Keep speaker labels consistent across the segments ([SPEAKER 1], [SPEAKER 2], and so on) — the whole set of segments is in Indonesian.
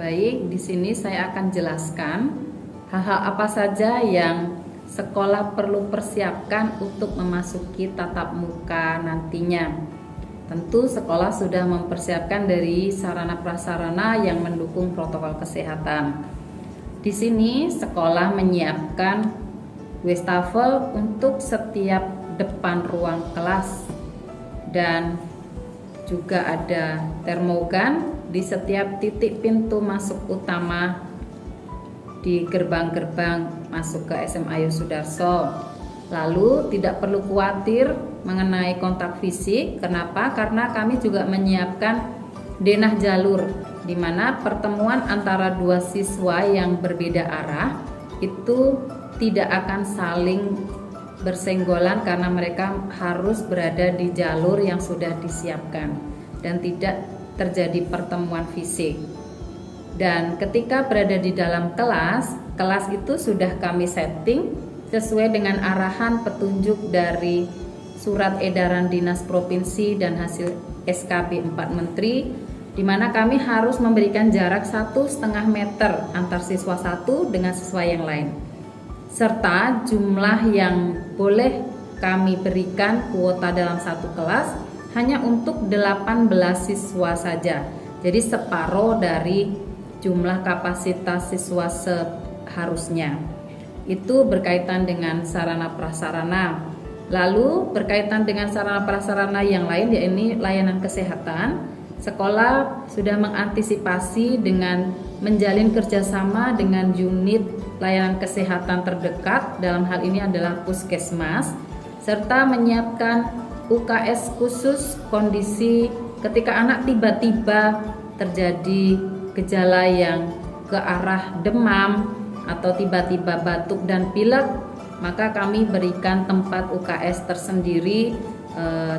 [SPEAKER 1] Baik, di sini saya akan jelaskan hal-hal apa saja yang sekolah perlu persiapkan untuk memasuki tatap muka nantinya. Tentu sekolah sudah mempersiapkan dari sarana prasarana yang mendukung protokol kesehatan. Di sini sekolah menyiapkan wastafel untuk setiap depan ruang kelas dan juga ada termogan di setiap titik pintu masuk utama di gerbang-gerbang masuk ke SMA Yosudarso. Lalu tidak perlu khawatir mengenai kontak fisik. Kenapa? Karena kami juga menyiapkan denah jalur, di mana pertemuan antara dua siswa yang berbeda arah itu tidak akan saling bersenggolan karena mereka harus berada di jalur yang sudah disiapkan dan tidak terjadi pertemuan fisik. Dan ketika berada di dalam kelas itu sudah kami setting sesuai dengan arahan petunjuk dari Surat Edaran Dinas Provinsi dan hasil SKB 4 Menteri, di mana kami harus memberikan jarak 1,5 meter antar siswa satu dengan siswa yang lain. Serta jumlah yang boleh kami berikan kuota dalam satu kelas hanya untuk 18 siswa saja. Jadi separuh dari jumlah kapasitas siswa seharusnya. Itu berkaitan dengan sarana prasarana. Lalu berkaitan dengan sarana prasarana yang lain, yaitu layanan kesehatan. Sekolah sudah mengantisipasi dengan menjalin kerjasama dengan unit layanan kesehatan terdekat, dalam hal ini adalah puskesmas, serta menyiapkan UKS khusus kondisi ketika anak tiba-tiba terjadi gejala yang ke arah demam atau tiba-tiba batuk dan pilek, maka kami berikan tempat UKS tersendiri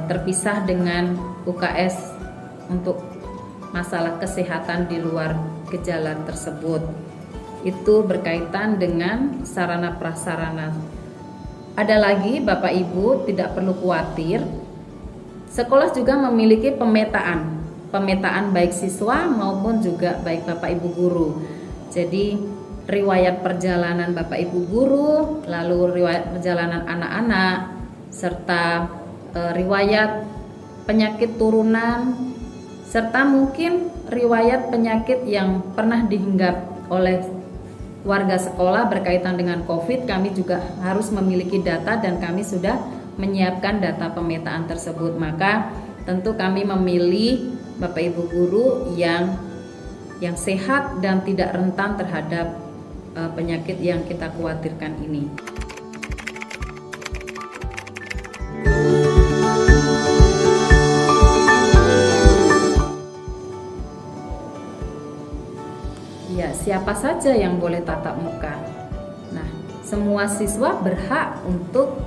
[SPEAKER 1] terpisah dengan UKS untuk masalah kesehatan di luar gejala tersebut. Itu berkaitan dengan sarana prasarana. Ada lagi Bapak Ibu, tidak perlu khawatir. Sekolah juga memiliki pemetaan baik siswa maupun juga baik Bapak Ibu guru. Jadi riwayat perjalanan Bapak Ibu guru, lalu riwayat perjalanan anak-anak, serta riwayat penyakit turunan, serta mungkin riwayat penyakit yang pernah dihinggap oleh warga sekolah berkaitan dengan COVID. Kami juga harus memiliki data dan kami sudah menyiapkan data pemetaan tersebut. Maka tentu kami memilih Bapak Ibu guru yang sehat dan tidak rentan terhadap penyakit yang kita khawatirkan ini. Ya, siapa saja yang boleh tatap muka? Nah, semua siswa berhak untuk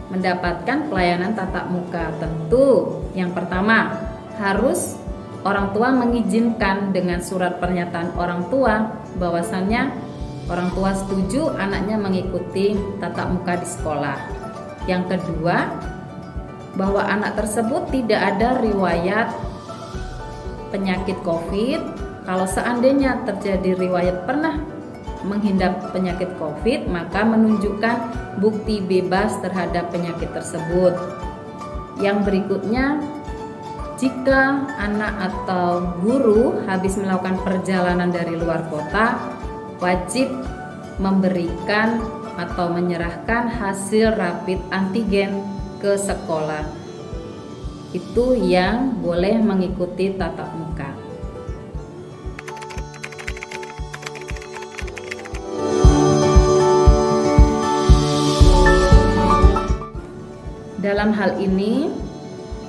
[SPEAKER 1] mendapatkan pelayanan tatap muka. Tentu, yang pertama harus orang tua mengizinkan dengan surat pernyataan orang tua bahwasannya orang tua setuju anaknya mengikuti tatap muka di sekolah. Yang kedua, bahwa anak tersebut tidak ada riwayat penyakit COVID. Kalau seandainya terjadi riwayat pernah menghindap penyakit COVID, maka menunjukkan bukti bebas terhadap penyakit tersebut. Yang berikutnya, jika anak atau guru habis melakukan perjalanan dari luar kota, wajib memberikan atau menyerahkan hasil rapid antigen ke sekolah. Itu yang boleh mengikuti tatap muka. Dalam hal ini,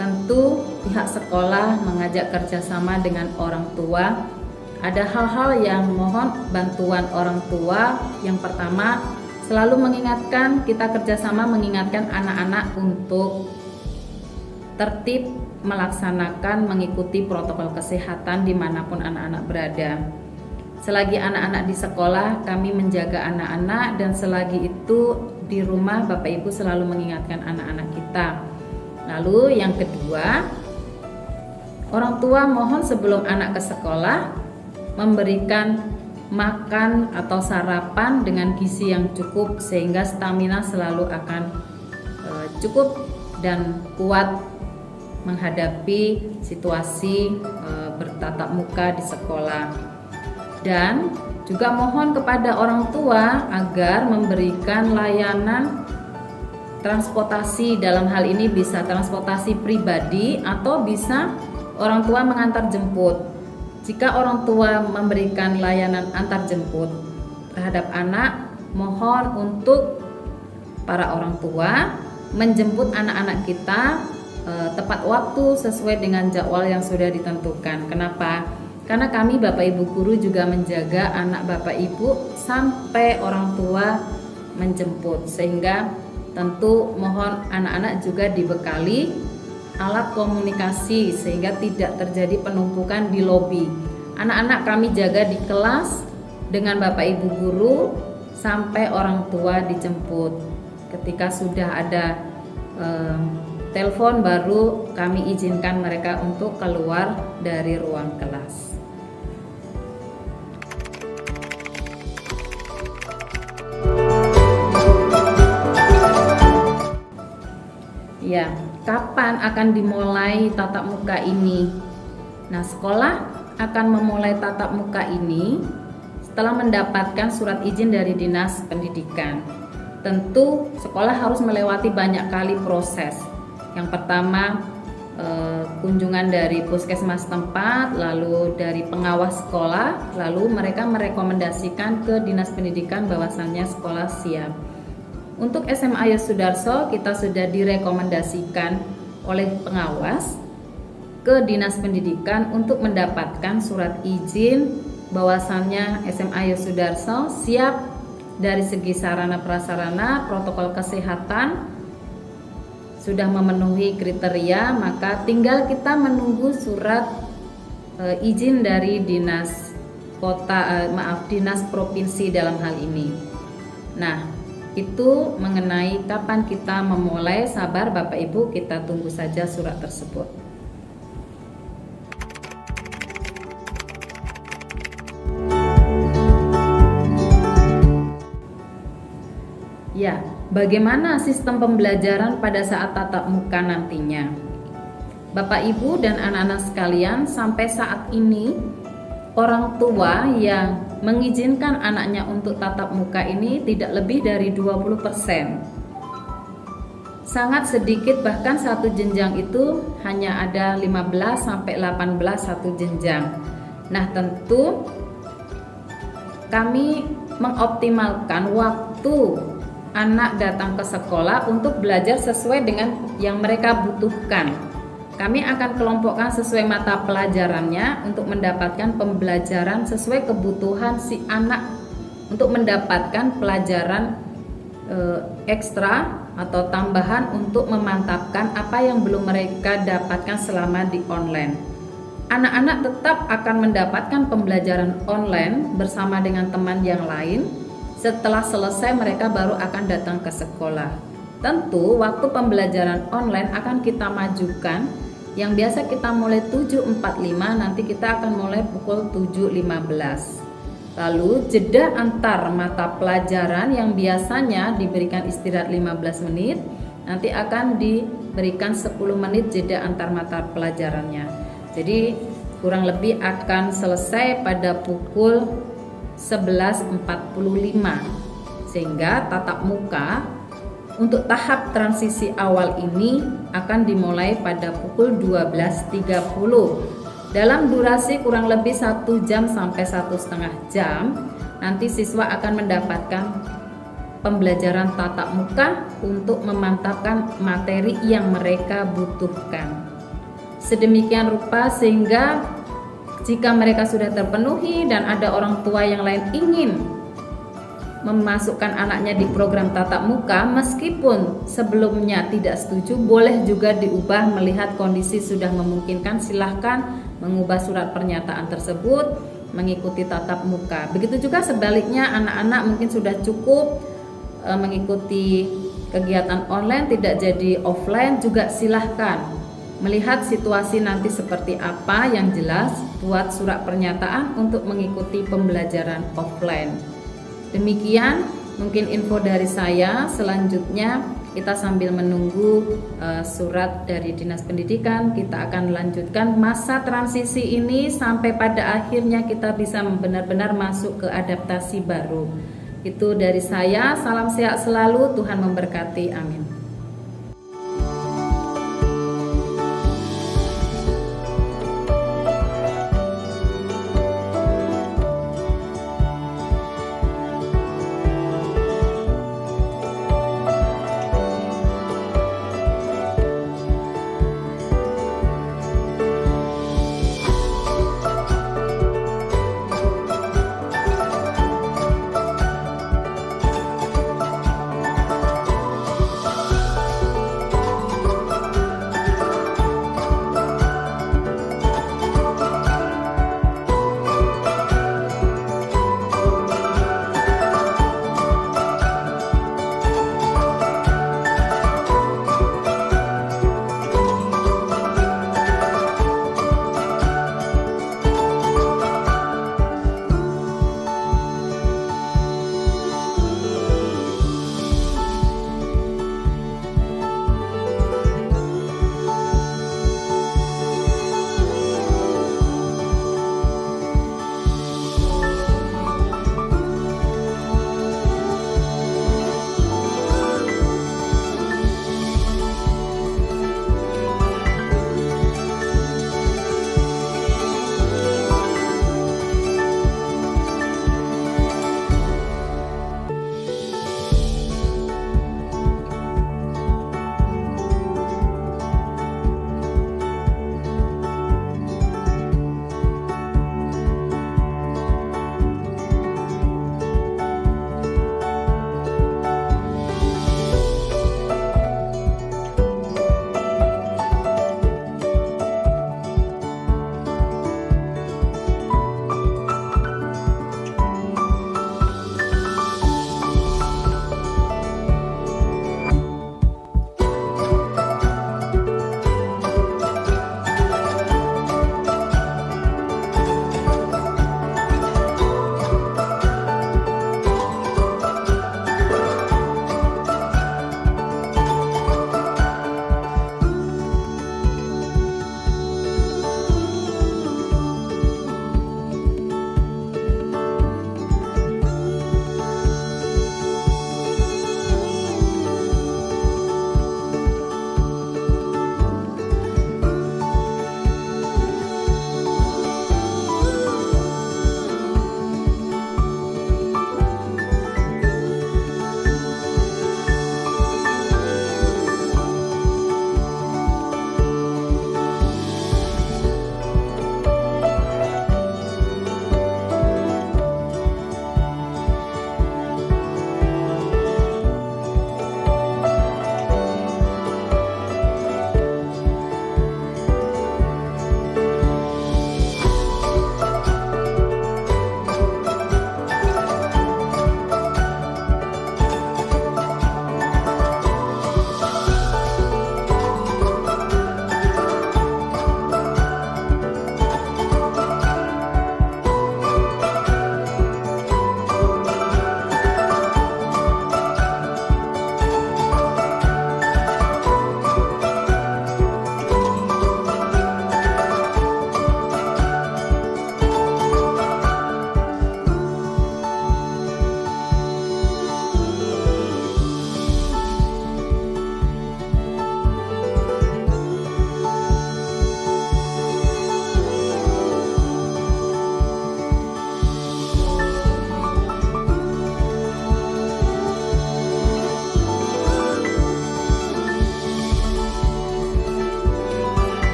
[SPEAKER 1] tentu pihak sekolah mengajak kerjasama dengan orang tua. Ada hal-hal yang mohon bantuan orang tua. Yang pertama, selalu mengingatkan, kita kerjasama mengingatkan anak-anak untuk tertib melaksanakan mengikuti protokol kesehatan dimanapun anak-anak berada. Selagi anak-anak di sekolah, kami menjaga anak-anak, dan selagi itu di rumah Bapak Ibu selalu mengingatkan anak-anak kita. Lalu yang kedua, orang tua mohon sebelum anak ke sekolah memberikan makan atau sarapan dengan gizi yang cukup sehingga stamina selalu akan cukup dan kuat menghadapi situasi bertatap muka di sekolah. Dan juga mohon kepada orang tua agar memberikan layanan transportasi, dalam hal ini bisa transportasi pribadi atau bisa orang tua mengantar jemput. Jika orang tua memberikan layanan antar jemput terhadap anak, mohon untuk para orang tua menjemput anak-anak kita tepat waktu sesuai dengan jadwal yang sudah ditentukan. Kenapa? Karena kami Bapak Ibu guru juga menjaga anak Bapak Ibu sampai orang tua menjemput, sehingga tentu mohon anak-anak juga dibekali alat komunikasi sehingga tidak terjadi penumpukan di lobi. Anak-anak kami jaga di kelas dengan Bapak Ibu guru sampai orang tua dijemput. Ketika sudah ada telepon baru kami izinkan mereka untuk keluar dari ruang kelas. Ya, kapan akan dimulai tatap muka ini? Nah, sekolah akan memulai tatap muka ini setelah mendapatkan surat izin dari Dinas Pendidikan. Tentu sekolah harus melewati banyak kali proses. Yang pertama, kunjungan dari puskesmas tempat, lalu dari pengawas sekolah, lalu mereka merekomendasikan ke Dinas Pendidikan bahwasannya sekolah siap. Untuk SMA Ayo Sudarso kita sudah direkomendasikan oleh pengawas ke Dinas Pendidikan untuk mendapatkan surat izin bahwasannya SMA Ayo Sudarso siap dari segi sarana prasarana, protokol kesehatan sudah memenuhi kriteria, maka tinggal kita menunggu surat izin dari dinas dinas provinsi dalam hal ini. Nah, itu mengenai kapan kita memulai, sabar Bapak Ibu, kita tunggu saja surat tersebut. Ya, bagaimana sistem pembelajaran pada saat tatap muka nantinya? Bapak Ibu dan anak-anak sekalian, sampai saat ini orang tua yang mengizinkan anaknya untuk tatap muka ini tidak lebih dari 20%. Sangat sedikit, bahkan satu jenjang itu hanya ada 15 sampai 18 satu jenjang. Nah, tentu kami mengoptimalkan waktu anak datang ke sekolah untuk belajar sesuai dengan yang mereka butuhkan. Kami akan kelompokkan sesuai mata pelajarannya untuk mendapatkan pembelajaran sesuai kebutuhan si anak untuk mendapatkan pelajaran ekstra atau tambahan untuk memantapkan apa yang belum mereka dapatkan selama di online. Anak-anak tetap akan mendapatkan pembelajaran online bersama dengan teman yang lain. Setelah selesai mereka baru akan datang ke sekolah. Tentu waktu pembelajaran online akan kita majukan. Yang biasa kita mulai 7.45, nanti kita akan mulai pukul 7.15. Lalu jeda antar mata pelajaran yang biasanya diberikan istirahat 15 menit, nanti akan diberikan 10 menit jeda antar mata pelajarannya. Jadi kurang lebih akan selesai pada pukul 11.45, sehingga tatap muka untuk tahap transisi awal ini akan dimulai pada pukul 12.30. Dalam durasi kurang lebih 1 jam sampai 1,5 jam, nanti siswa akan mendapatkan pembelajaran tatap muka untuk memantapkan materi yang mereka butuhkan. Sedemikian rupa sehingga jika mereka sudah terpenuhi dan ada orang tua yang lain ingin memasukkan anaknya di program tatap muka, meskipun sebelumnya tidak setuju, boleh juga diubah melihat kondisi sudah memungkinkan. Silahkan mengubah surat pernyataan tersebut mengikuti tatap muka. Begitu juga sebaliknya, anak-anak mungkin sudah cukup mengikuti kegiatan online, tidak jadi offline, juga silahkan Melihat situasi nanti seperti apa, yang jelas buat surat pernyataan untuk mengikuti pembelajaran offline. Demikian mungkin info dari saya. Selanjutnya kita sambil menunggu surat dari Dinas Pendidikan, kita akan lanjutkan masa transisi ini sampai pada akhirnya kita bisa benar-benar masuk ke adaptasi baru. Itu dari saya, salam sehat selalu, Tuhan memberkati, amin.